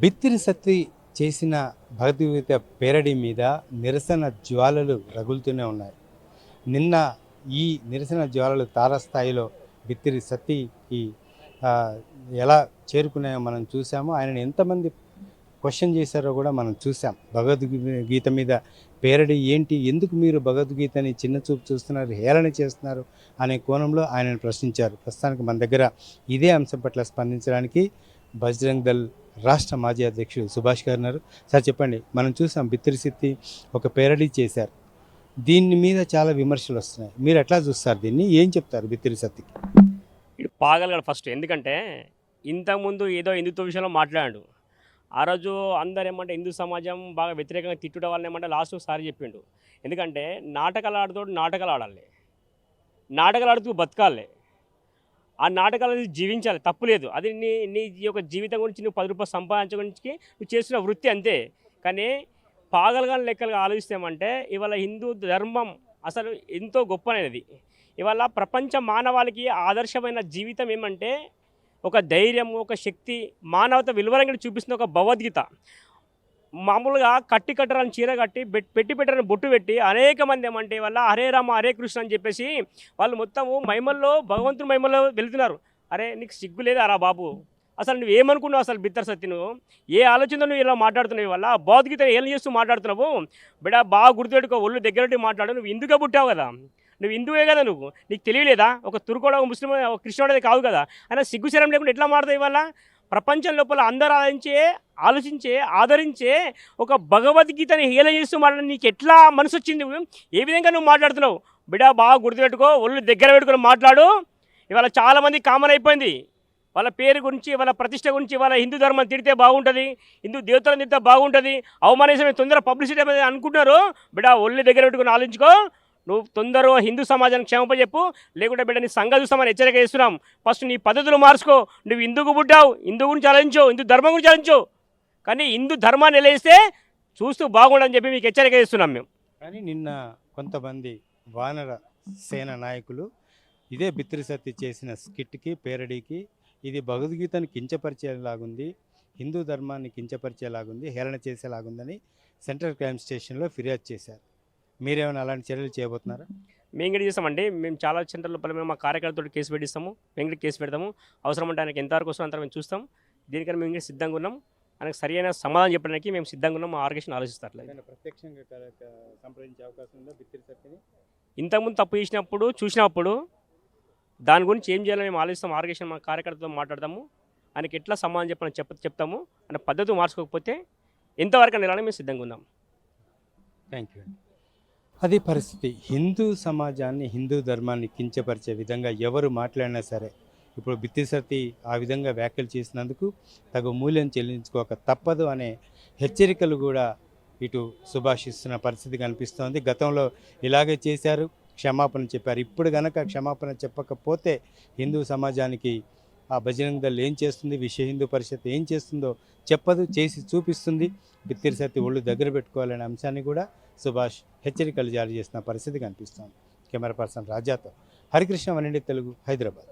బిత్తిరి సత్తి చేసిన భగవద్గీత పేరడీ మీద నిరసన జ్వాలలు రగులుతూనే ఉన్నాయి. నిన్న ఈ నిరసన జ్వాలలు తారస్థాయిలో బిత్తిరి సత్తికి ఆ, ఎలా చేరుకున్నాయో మనం చూసాము. ఆయనను ఎంతమంది క్వశ్చన్ చేశారో కూడా మనం చూసాం. భగవద్గీత మీద పేరడీ ఏంటి, ఎందుకు మీరు భగవద్గీతని చిన్న చూపు చూస్తున్నారు, హేళన చేస్తున్నారు అనే కోణంలో ఆయనను ప్రశ్నించారు. ప్రస్తుతానికి మన దగ్గర ఇదే అంశం పట్ల స్పందించడానికి బజరంగ్ దళ్ రాష్ట్ర మాజీ అధ్యక్షుడు సుభాష్ గారు ఉన్నారు. సార్ చెప్పండి, మనం చూసాం బిత్తిరి సిత్తి ఒక పేరడీ చేశారు, దీని మీద చాలా విమర్శలు వస్తున్నాయి. మీరు ఎట్లా చూస్తారు దీన్ని, ఏం చెప్తారు బిత్తిరి సత్తికి? ఇటు పాగలగాడు ఫస్ట్. ఎందుకంటే ఇంతకుముందు ఏదో హిందుత్వ విషయంలో మాట్లాడాడు. ఆ రోజు అందరు ఏమంటే హిందూ సమాజం బాగా వ్యతిరేకంగా తిట్టుట వాళ్ళని ఏమంటే లాస్ట్ సారి చెప్పిండు. ఎందుకంటే నాటకాలు ఆడుతోడు నాటకాలు ఆడాలి, నాటకాలు ఆడుతూ బతకాలి, ఆ నాటకాలు జీవించాలి, తప్పు లేదు. అది నీ నీ యొక్క జీవితం గురించి నువ్వు 10 రూపాయలు సంపాదించ గురించి నువ్వు చేస్తున్న వృత్తి అంతే. కానీ పాగలగాని లెక్కలుగా ఆలోచిస్తామంటే ఇవాళ హిందూ ధర్మం అసలు ఎంతో గొప్పనైనది. ఇవాళ ప్రపంచ మానవాళికి ఆదర్శమైన జీవితం ఏమంటే ఒక ధైర్యం, ఒక శక్తి, మానవత విలువలంగా చూపిస్తున్న ఒక భగవద్గీత. మామూలుగా కట్టి కట్టరాని చీర కట్టి పెట్టి పెట్టరని బొట్టు పెట్టి అనేక మంది ఏమంటే వల్ల హరే రామ హరే కృష్ణ అని చెప్పేసి వాళ్ళు మొత్తము మహిమల్లో భగవంతుని మహిమల్లో వెళ్తున్నారు. అరే నీకు సిగ్గు లేదా రా బాబు? అసలు నువ్వు ఏమనుకున్నావు? అసలు బిత్తర సత్తి నువ్వు ఏ ఆలోచనతో నువ్వు ఇలా మాట్లాడుతున్నావు? వల్ల భగవద్గీత ఏం చేస్తూ మాట్లాడుతున్నావు? బిడ్డ బాగా గుర్తుపెట్టుకో, ఒళ్ళు దగ్గరటి మాట్లాడు. నువ్వు ఇందుకే పుట్టావు కదా, నువ్వు హిందువే కదా, నువ్వు నీకు తెలియలేదా? ఒక తుర్కోడ, ఒక ముస్లిం, ఒక కృష్ణుడే కాదు కదా. అయినా సిగ్గుశరం లేకుండా ఎట్లా మాడతావు? ఇవాళ ప్రపంచం లోపల అందరూ ఆలోచించే ఆదరించే ఒక భగవద్గీతని హేళన చేస్తూ మాట్లాడి నీకు ఎట్లా మనసు వచ్చింది? ఏ విధంగా నువ్వు మాట్లాడుతున్నావు? బిడ్డ బాగా గుర్తుపెట్టుకో, ఒళ్ళు దగ్గర పెట్టుకుని మాట్లాడు. ఇవాళ చాలామంది కామన్ అయిపోయింది వాళ్ళ పేరు గురించి, వాళ్ళ ప్రతిష్ట గురించి, వాళ్ళ హిందూ ధర్మం తిడితే బాగుంటుంది, హిందూ దేవతలను తిడితే బాగుంటుంది, అవమానించే తొందర పబ్లిసిటీ అనుకుంటున్నారు. బిడ్డ ఒళ్ళు దగ్గర పెట్టుకుని ఆలోచించుకో. నువ్వు తొందరగా హిందూ సమాజానికి క్షేమప చెప్పు, లేకుంటే బిడ్డ నీ సంఘ చూస్తామని హెచ్చరిక చేస్తున్నాం. ఫస్ట్ నీ పద్ధతులు మార్చుకో. నువ్వు హిందూకు పుట్టావు, హిందూ గురించి ఆలోచించు, హిందూ ధర్మం గురించి ఆలోచించు. కానీ హిందూ ధర్మాన్ని నిలయిస్తే చూస్తూ బాగుండని చెప్పి మీకు హెచ్చరిక చేస్తున్నాం మేము. కానీ నిన్న కొంతమంది వానర సేన నాయకులు ఇదే బిత్తిరి సత్తి చేసిన స్కిట్కి, పేరడీకి ఇది భగవద్గీతను కించపరిచేలాగుంది, హిందూ ధర్మాన్ని కించపరిచేలాగుంది, హేళన చేసేలాగుందని సెంట్రల్ క్రైమ్ స్టేషన్లో ఫిర్యాదు చేశారు. మీరేమైనా అలాంటి చర్యలు చేయబోతున్నారా? మేము కూడా చేస్తామండి. మేము చాలా సెంటర్ల లోపల మేము మా కార్యకర్తలతో కేసు పెట్టిస్తాము, మేము కూడా కేసు పెడతాము. అవసరం అంటే ఆయనకి ఎంతవరకు వస్తుందో అంత మేము చూస్తాం. దీనికన్నా మేము కూడా సిద్ధంగా ఉన్నాం. ఆయనకు సరైన సమాధానం చెప్పడానికి మేము సిద్ధంగా ఉన్నాం. మా ఆర్గనైజేషన్ ఆలోచిస్తారు. ప్రత్యక్షంగా సంప్రదించే అవకాశం ఉందా బిత్తిరి సత్తిని? ఇంతకుముందు తప్పు చూసినప్పుడు దాని గురించి ఏం చేయాలో మేము ఆలోచిస్తాం. ఆర్గనైజేషన్ మా కార్యకర్తలతో మాట్లాడతాము. ఆయనకి ఎట్లా సమాధానం చెప్పాలని చెప్తాము. ఆయన పద్ధతి మార్చుకోకపోతే ఎంతవరకు నిలడానికి మేము సిద్ధంగా ఉన్నాం. Thank you. అది పరిస్థితి. హిందూ సమాజాన్ని, హిందూ ధర్మాన్ని కించపరిచే విధంగా ఎవరు మాట్లాడినా సరే ఇప్పుడు బిత్తిరి సత్తి ఆ విధంగా వ్యాఖ్యలు చేసినందుకు తగు మూల్యం చెల్లించుకోక తప్పదు అనే హెచ్చరికలు కూడా ఇటు సుభాష్ ఇస్తున్న పరిస్థితి కనిపిస్తోంది. గతంలో ఇలాగే చేశారు, క్షమాపణ చెప్పారు. ఇప్పుడు కనుక క్షమాపణ చెప్పకపోతే హిందూ సమాజానికి ఆ బజరంగ్ దళ్ ఏం చేస్తుంది, విశ్వ హిందూ పరిషత్ ఏం చేస్తుందో చెప్పదు, చేసి చూపిస్తుంది. బిత్తిరి సత్తి ఒళ్ళు దగ్గర పెట్టుకోవాలనే అంశాన్ని కూడా సుభాష్ హెచ్చరికలు జారీ చేసిన పరిస్థితి కనిపిస్తోంది. కెమెరా పర్సన్ రాజాతో హరికృష్ణ, వన్ ఇండియా తెలుగు, హైదరాబాద్.